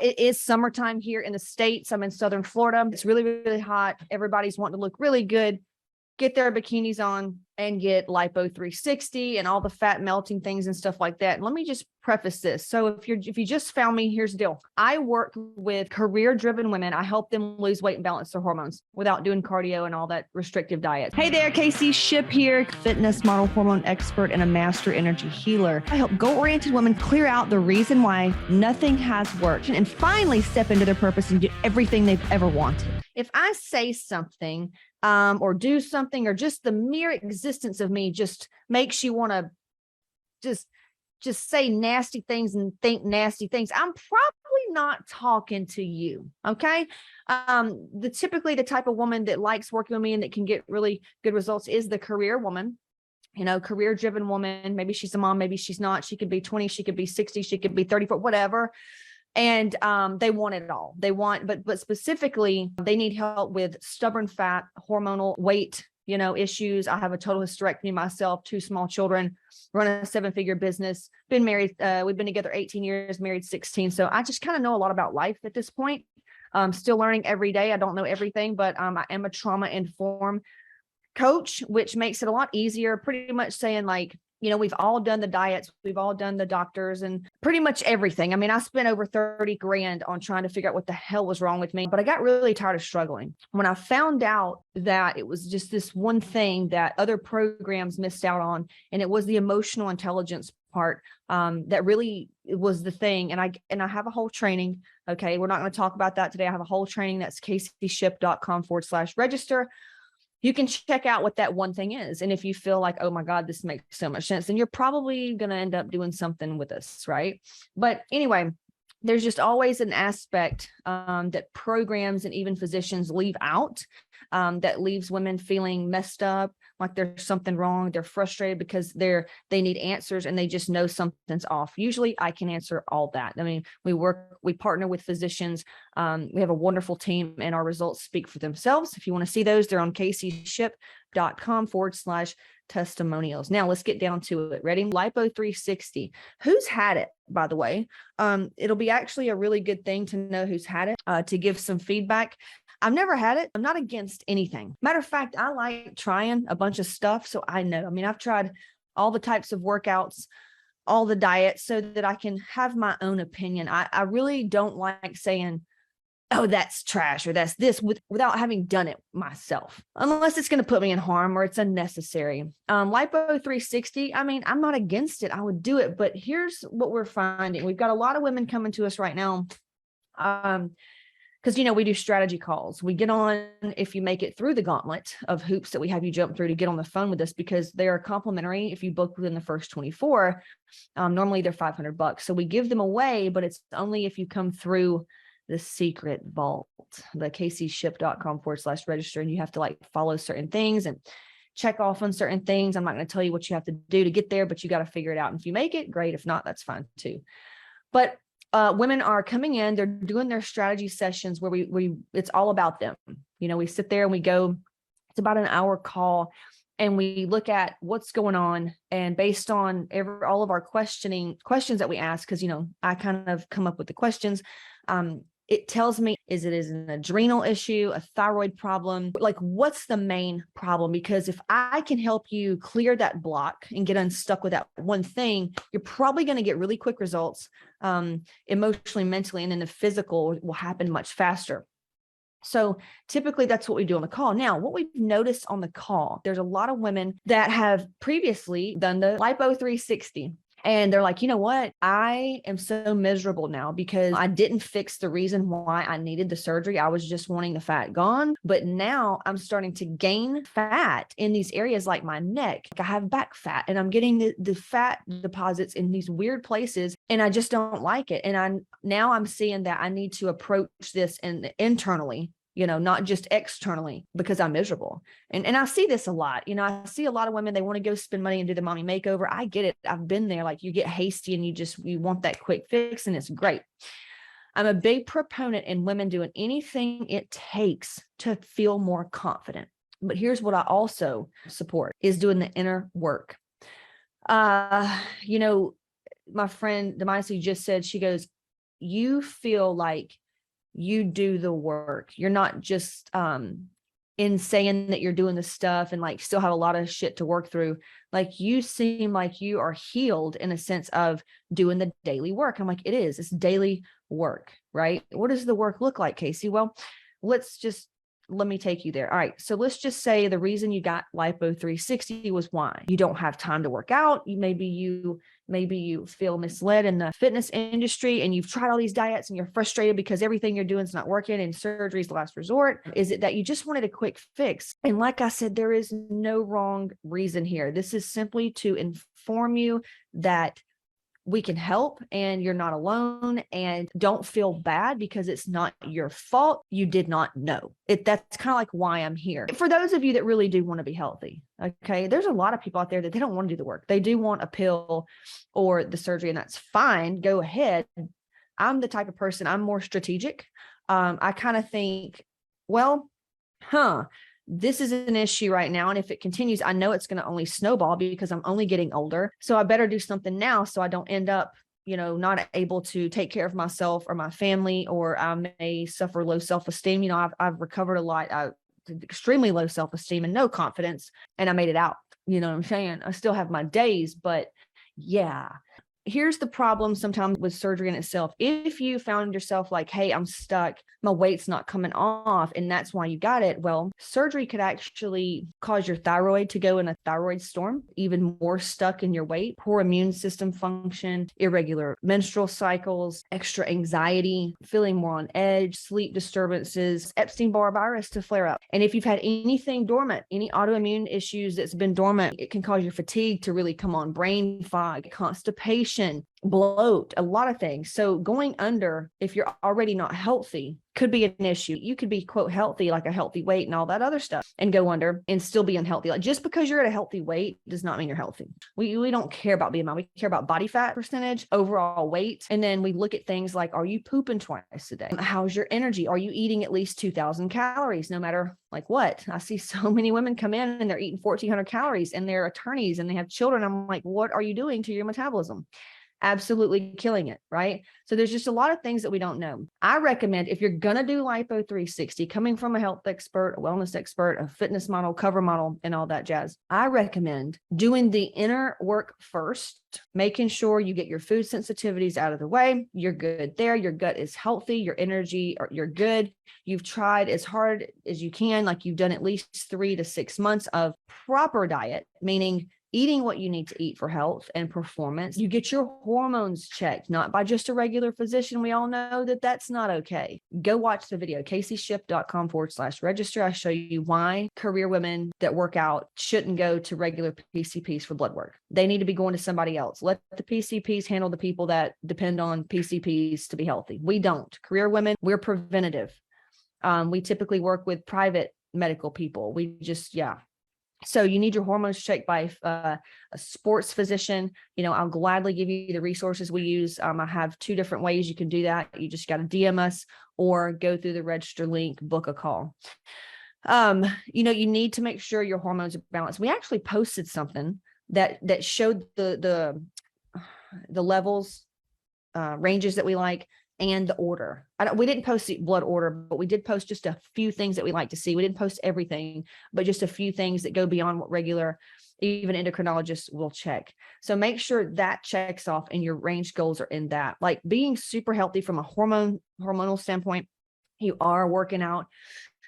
it is summertime here in the States. I'm in Southern Florida. It's really, really hot. Everybody's wanting to look really good, get their bikinis on and get Lipo 360 and all the fat melting things and stuff like that. And let me just preface this. So if you just found me, here's the deal. I work with career-driven women. I help them lose weight and balance their hormones without doing cardio and all that restrictive diet. Hey there, Casey Ship here, fitness model, hormone expert, and a master energy healer. I help goal-oriented women clear out the reason why nothing has worked and finally step into their purpose and get everything they've ever wanted. If I say something or do something, or just the mere existence of me just makes you want to just say nasty things and think nasty things, I'm probably not talking to you. Okay. Typically the type of woman that likes working with me and that can get really good results is the career woman, career driven woman. Maybe she's a mom, maybe she's not. She could be 20, she could be 60, she could be 34, whatever. And they want it all. They want, but specifically, they need help with stubborn fat, hormonal weight, issues. I have a total hysterectomy myself, 2 small children, run a 7-figure business, been married. We've been together 18 years, married 16. So I just kind of know a lot about life at this point. Still learning every day. I don't know everything, but I am a trauma-informed coach, which makes it a lot easier. Pretty much saying like, we've all done the diets, we've all done the doctors and pretty much everything. I mean, I spent over 30 grand on trying to figure out what the hell was wrong with me, but I got really tired of struggling. When I found out that it was just this one thing that other programs missed out on, and it was the emotional intelligence part, that really was the thing. And I have a whole training. Okay. We're not going to talk about that today. I have a whole training. That's caseyship.com/register. You can check out what that one thing is. And if you feel like, oh my God, this makes so much sense, then you're probably going to end up doing something with us, right? But anyway, there's just always an aspect that programs and even physicians leave out, that leaves women feeling messed up, like there's something wrong. They're frustrated because they need answers and they just know something's off. Usually I can answer all that. I mean, we partner with physicians. We have a wonderful team and our results speak for themselves. If you want to see those, they're on caseyship.com/testimonials. Now let's get down to it. Ready? Lipo 360. Who's had it, by the way? It'll be actually a really good thing to know who's had it, to give some feedback. I've never had it. I'm not against anything. Matter of fact, I like trying a bunch of stuff. So I know, I've tried all the types of workouts, all the diets, so that I can have my own opinion. I really don't like saying, oh, that's trash or that's this without having done it myself, unless it's going to put me in harm or it's unnecessary. Lipo 360, I'm not against it. I would do it, but here's what we're finding. We've got a lot of women coming to us right now. Because, we do strategy calls. We get on, if you make it through the gauntlet of hoops that we have you jump through to get on the phone with us, because they are complimentary. If you book within the first 24, normally they're $500. So we give them away, but it's only if you come through the secret vault, the caseyship.com/register. And you have to follow certain things and check off on certain things. I'm not going to tell you what you have to do to get there, but you got to figure it out. And if you make it, great. If not, that's fine too. But women are coming in, they're doing their strategy sessions where it's all about them. We sit there and we go, it's about an hour call, and we look at what's going on. And based on all of our questions that we ask, because, I kind of come up with the questions, it tells me, is it an adrenal issue, a thyroid problem? What's the main problem? Because if I can help you clear that block and get unstuck with that one thing, you're probably going to get really quick results, emotionally, mentally, and then the physical will happen much faster. So typically that's what we do on the call. Now, what we've noticed on the call, there's a lot of women that have previously done the Lipo 360. And they're like, you know what? I am so miserable now because I didn't fix the reason why I needed the surgery. I was just wanting the fat gone. But now I'm starting to gain fat in these areas like my neck. I have back fat and I'm getting the fat deposits in these weird places and I just don't like it. And I'm seeing that I need to approach this internally, not just externally, because I'm miserable. And I see this a lot. I see a lot of women, they want to go spend money and do the mommy makeover. I get it. I've been there. You get hasty and you want that quick fix, and it's great. I'm a big proponent in women doing anything it takes to feel more confident. But here's what I also support is doing the inner work. My friend Demaisi just said, she goes, you feel like you do the work. You're not just in saying that you're doing the stuff and like still have a lot of shit to work through. Like you seem like you are healed in a sense of doing the daily work. I'm like, it's daily work, right? What does the work look like, Casey? Well, let me take you there. All right. So let's just say the reason you got Lipo 360 was why you don't have time to work out. Maybe you feel misled in the fitness industry and you've tried all these diets and you're frustrated because everything you're doing is not working and surgery is the last resort. Is it that you just wanted a quick fix? And like I said, there is no wrong reason here. This is simply to inform you that we can help and you're not alone, and don't feel bad because it's not your fault. You did not know it. That's kind of like why I'm here. For those of you that really do want to be healthy. Okay. There's a lot of people out there that they don't want to do the work. They do want a pill or the surgery, and that's fine. Go ahead. I'm the type of person, I'm more strategic. I kind of think, well, this is an issue right now. And if it continues, I know it's going to only snowball because I'm only getting older. So I better do something now so I don't end up, not able to take care of myself or my family, or I may suffer low self-esteem. I've recovered a lot. I extremely low self-esteem and no confidence, and I made it out. You know what I'm saying? I still have my days, but yeah. Here's the problem sometimes with surgery in itself. If you found yourself like, hey, I'm stuck, my weight's not coming off, and that's why you got it. Well, surgery could actually cause your thyroid to go in a thyroid storm, even more stuck in your weight, poor immune system function, irregular menstrual cycles, extra anxiety, feeling more on edge, sleep disturbances, Epstein-Barr virus to flare up. And if you've had anything dormant, any autoimmune issues that's been dormant, it can cause your fatigue to really come on, brain fog, constipation, bloat, a lot of things. So going under, if you're already not healthy, could be an issue. You could be, quote, healthy, like a healthy weight and all that other stuff, and go under and still be unhealthy. Like just because you're at a healthy weight does not mean you're healthy. We don't care about BMI. We care about body fat percentage, overall weight. And then we look at things like, are you pooping twice a day? How's your energy? Are you eating at least 2,000 calories, no matter like what? I see so many women come in and they're eating 1,400 calories and they're attorneys and they have children. I'm like, what are you doing to your metabolism? Absolutely killing it, right? So there's just a lot of things that we don't know. I recommend, if you're going to do Lipo 360, coming from a health expert, a wellness expert, a fitness model, cover model, and all that jazz, I recommend doing the inner work first, making sure you get your food sensitivities out of the way. You're good there. Your gut is healthy. Your energy, you're good. You've tried as hard as you can. Like you've done at least 3 to 6 months of proper diet, meaning eating what you need to eat for health and performance. You get your hormones checked, not by just a regular physician. We all know that that's not okay. Go watch the video, caseyshift.com/register. I show you why career women that work out shouldn't go to regular PCPs for blood work. They need to be going to somebody else. Let the PCPs handle the people that depend on PCPs to be healthy. We don't. Career women, we're preventative. We typically work with private medical people. We just, So you need your hormones checked by a sports physician. I'll gladly give you the resources we use. I have 2 different ways you can do that. You just got to DM us or go through the register link, book a call. You need to make sure your hormones are balanced. We actually posted something that showed the levels, ranges that we like, and the order. We didn't post the blood order, but we did post just a few things that we like to see. We didn't post everything, but just a few things that go beyond what regular, even endocrinologists will check. So make sure that checks off and your range goals are in that. Like being super healthy from a hormonal standpoint, you are working out,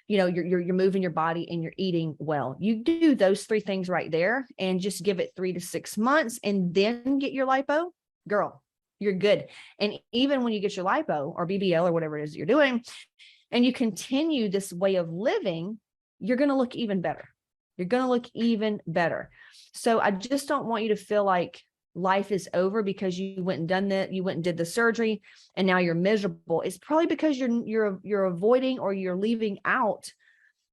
you're moving your body and you're eating well. You do those 3 things right there and just give it 3 to 6 months and then get your lipo, girl, you're good. And even when you get your lipo or BBL or whatever it is you're doing, and you continue this way of living, you're going to look even better. You're going to look even better. So I just don't want you to feel like life is over because you went and done that. You went and did the surgery and now you're miserable. It's probably because you're avoiding or you're leaving out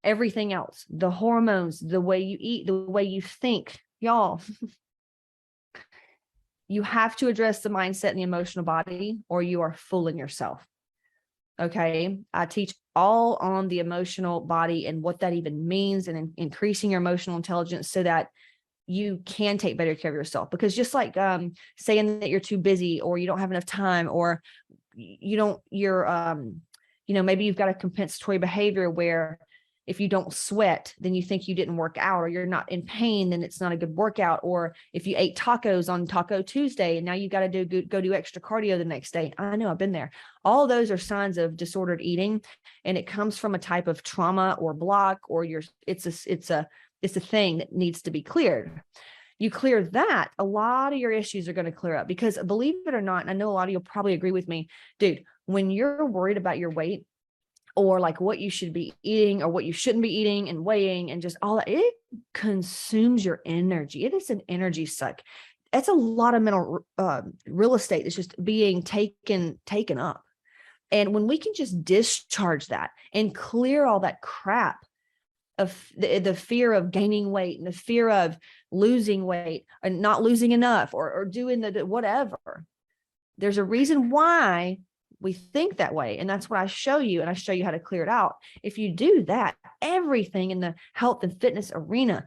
everything else, the hormones, the way you eat, the way you think, y'all. You have to address the mindset and the emotional body, or you are fooling yourself. Okay. I teach all on the emotional body and what that even means, and increasing your emotional intelligence so that you can take better care of yourself. Because just like saying that you're too busy or you don't have enough time, or maybe you've got a compensatory behavior where if you don't sweat, then you think you didn't work out, or you're not in pain, then it's not a good workout. Or if you ate tacos on Taco Tuesday and now you got to go do extra cardio the next day. I know, I've been there. All those are signs of disordered eating, and it comes from a type of trauma or block, or it's a thing that needs to be cleared. You clear that, a lot of your issues are going to clear up, because believe it or not, and I know a lot of you'll probably agree with me, dude, when you're worried about your weight, or like what you should be eating or what you shouldn't be eating and weighing and just all that, it consumes your energy. It is an energy suck. It's a lot of mental real estate that's just being taken up. And when we can just discharge that and clear all that crap of the fear of gaining weight and the fear of losing weight and not losing enough, or doing the whatever, there's a reason why we think that way. And that's what I show you. And I show you how to clear it out. If you do that, everything in the health and fitness arena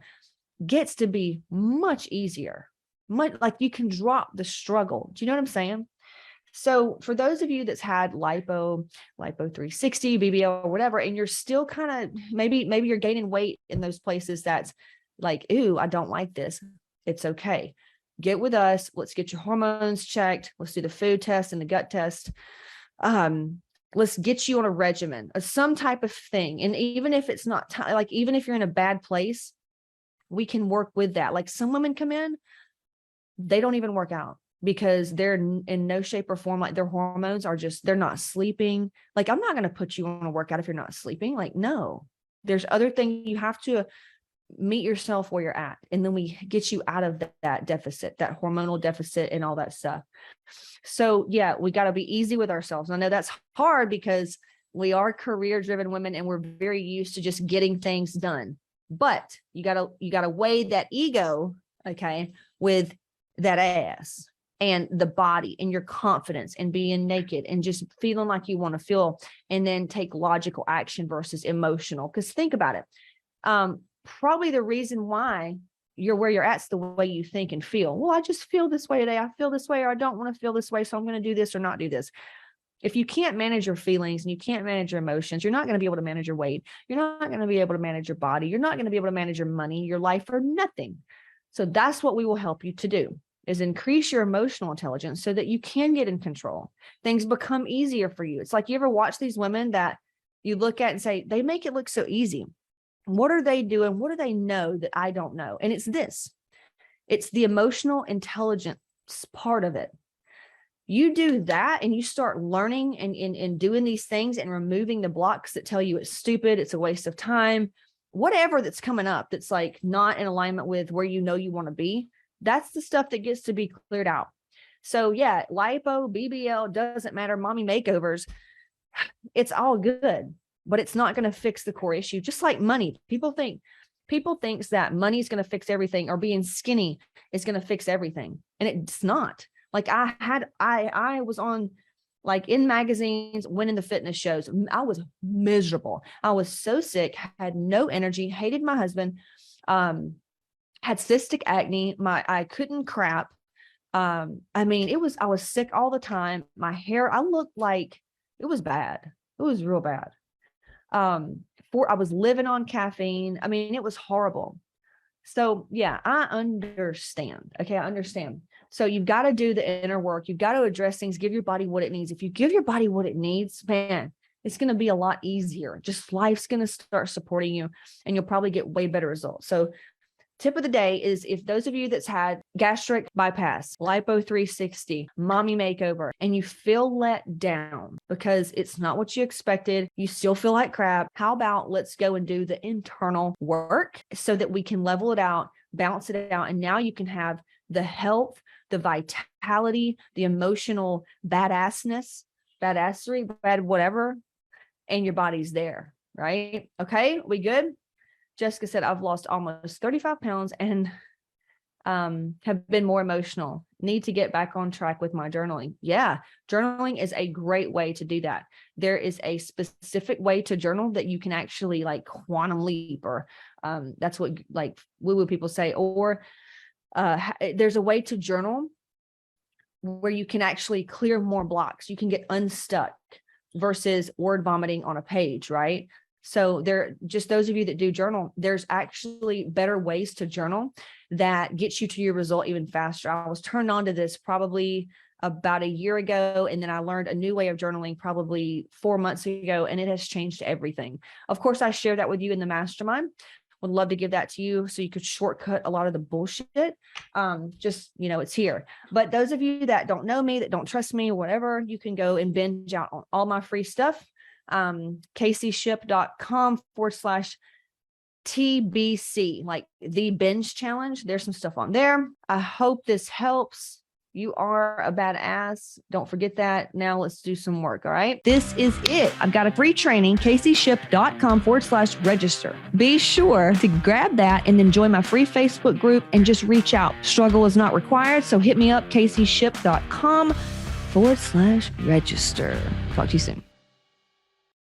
gets to be much easier. Like you can drop the struggle. Do you know what I'm saying? So for those of you that's had Lipo 360, BBL, or whatever, and you're still kind of, maybe you're gaining weight in those places that's like, ooh, I don't like this. It's okay. Get with us. Let's get your hormones checked. Let's do the food test and the gut test. Let's get you on a regimen of some type of thing. And even if it's not like, even if you're in a bad place, we can work with that. Like some women come in, they don't even work out because they're in no shape or form. Like their hormones are just, they're not sleeping. Like, I'm not going to put you on a workout if you're not sleeping. Like, no, there's other things you have to meet yourself where you're at. And then we get you out of that deficit, that hormonal deficit and all that stuff. So yeah, we got to be easy with ourselves. I know that's hard because we are career driven women and we're very used to just getting things done, but you gotta weigh that ego, okay, with that ass and the body and your confidence and being naked and just feeling like you want to feel, and then take logical action versus emotional. Because think about it. Probably the reason why you're where you're at is the way you think and feel. Well, I just feel this way today. I feel this way, or I don't want to feel this way. So I'm going to do this or not do this. If you can't manage your feelings and you can't manage your emotions, you're not going to be able to manage your weight. You're not going to be able to manage your body. You're not going to be able to manage your money, your life, or nothing. So that's what we will help you to do, is increase your emotional intelligence so that you can get in control. Things become easier for you. It's like, you ever watch these women that you look at and say, they make it look so easy. What are they doing? What do they know that I don't know? And it's the emotional intelligence part of it. You do that and you start learning and doing these things and removing the blocks that tell you it's stupid, it's a waste of time, whatever that's coming up that's like not in alignment with where you know you want to be. That's the stuff that gets to be cleared out. So yeah, lipo, BBL, doesn't matter, mommy makeovers, it's all good, but it's not going to fix the core issue. Just like money, people thinks that money is going to fix everything, or being skinny is going to fix everything, and it's not. Like I was on, like, in magazines, winning the fitness shows. I was miserable. I was so sick, had no energy, hated my husband, had cystic acne. I couldn't crap. I was sick all the time. My hair, I looked like, it was bad. It was real bad. I was living on caffeine. I mean, it was horrible. So yeah, I understand. Okay. I understand. So you've got to do the inner work. You've got to address things, give your body what it needs. If you give your body what it needs, man, it's going to be a lot easier. Just life's going to start supporting you, and you'll probably get way better results. So tip of the day is, if those of you that's had gastric bypass, lipo 360, mommy makeover, and you feel let down because it's not what you expected, you still feel like crap, how about let's go and do the internal work so that we can level it out, bounce it out, and now you can have the health, the vitality, the emotional badassery, bad whatever, and your body's there, right? Okay, we good? Jessica said, I've lost almost 35 pounds and have been more emotional. Need to get back on track with my journaling. Yeah, journaling is a great way to do that. There is a specific way to journal that you can actually, like, quantum leap, or that's what, like, woo-woo people say. Or there's a way to journal where you can actually clear more blocks. You can get unstuck versus word vomiting on a page, right? So just those of you that do journal, there's actually better ways to journal that gets you to your result even faster. I was turned on to this probably about a year ago, and then I learned a new way of journaling probably 4 months ago, and it has changed everything. Of course, I share that with you in the mastermind. Would love to give that to you so you could shortcut a lot of the bullshit. Just, it's here. But those of you that don't know me, that don't trust me, or whatever, you can go and binge out on all my free stuff. CaseyShip.com/TBC, like the binge challenge. There's some stuff on there. I hope this helps. You are a badass. Don't forget that. Now let's do some work. All right. This is it. I've got a free training, CaseyShip.com/register. Be sure to grab that and then join my free Facebook group and just reach out. Struggle is not required. So hit me up, CaseyShip.com/register. Talk to you soon.